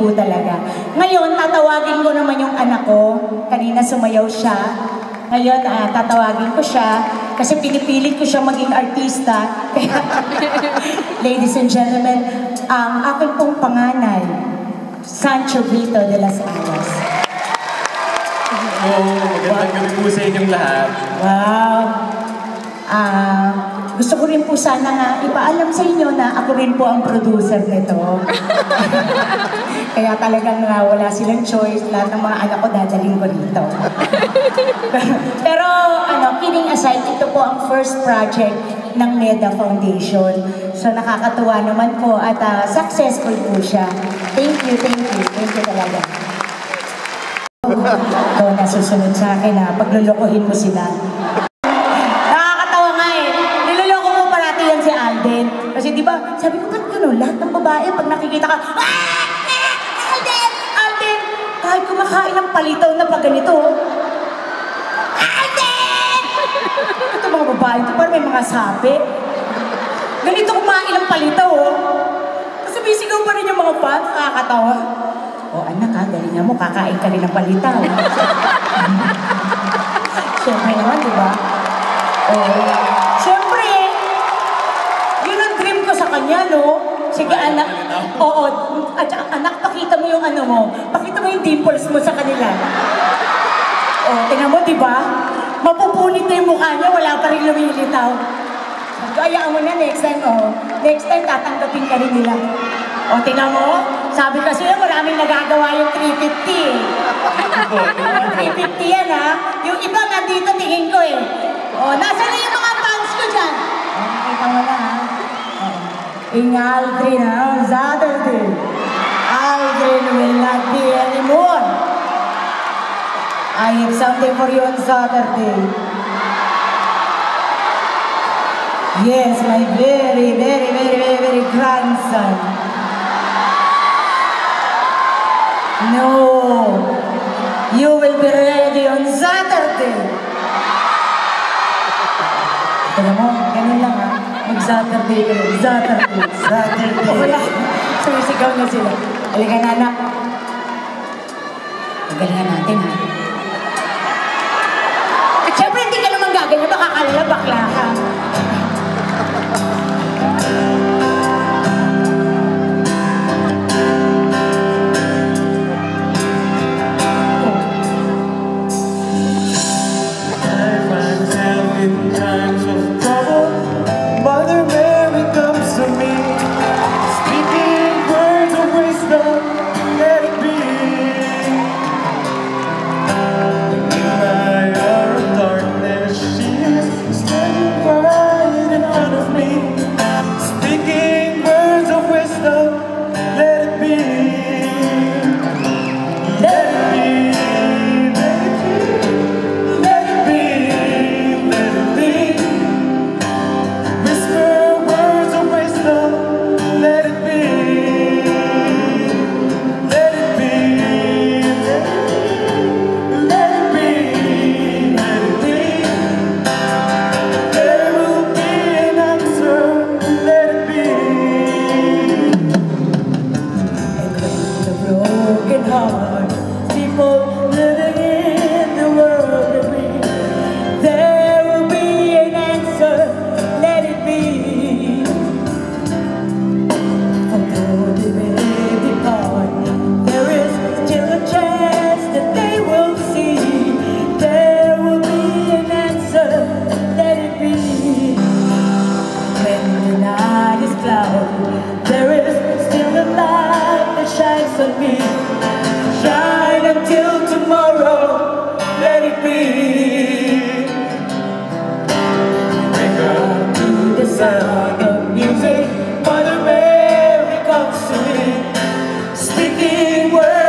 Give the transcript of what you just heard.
po talaga. Ngayon, tatawagin ko naman yung anak ko. Kanina sumayaw siya. Ngayon, tatawagin ko siya kasi pinipilit ko siya maging artista. Ladies and gentlemen, ang aking pong panganay, Sancho Vito de las Alas. Magandang gabi po sa inyong lahat. Wow! Gusto ko rin po sana nga ipaalam sa inyo na ako rin po ang producer nito. Kaya talagang wala silang choice. Lahat ng mga anak ko dadaling ko dito. Pero kidding aside, ito po ang first project ng NEDA Foundation. So nakakatuwa naman po at successful po siya. Thank you, thank you. Thank you talaga. Ito nasusunod sa akin na paglulukuhin mo sila. Kasi di ba, sabi ko, ba't gano'n? Lahat ng babae, pag nakikita ka, Alden! Alden! Kahit kumakain ng palitaw na pag ganito, Alden! Ito mga babae, ito parang may mga sabi. Ganito kumain ng palitaw, oh. Kasi bisigaw pa rin yung mga fans, nakakatawa. O anak ha, galingan mo, kakain ka rin ng palitaw. Siyempre naman, di ba? Siyempre, sa kanya, no? Sige, anak. Oo. At anak, pakita mo yung mo. Pakita mo yung dimples mo sa kanila. O, tingnan mo, di ba? Mapupunit na yung mukha niya, wala pa rin lumilitaw. Sabi ko, ayaan mo na next time, Next time, tatanggapin ka rin nila. O, tingnan mo. Sabi kasi, maraming nagagawa yung 350. 350 yan, ha? Yung iba, nandito, tingin ko, eh. O, nasa na yung mga fans ko dyan? O, nakita mo na, ha? In Aldrin on Saturday, Aldrin will not be anymore. I have something for you on Saturday. Yes, my very, very, very, very, very grandson. No, you will be ready on Saturday. Alam mo, ganun lang ha. Mag-Saturday kayo. Saturday. Saturday. Wala. Sumisigaw na sila. Halika na, anak. Magalingan natin, ha? At syempre, hindi ka naman gaganyan. Baka kalala, bakla ka. Shine until tomorrow, let it be. Wake up to the sound of music, Mother Mary comes to me, speaking words.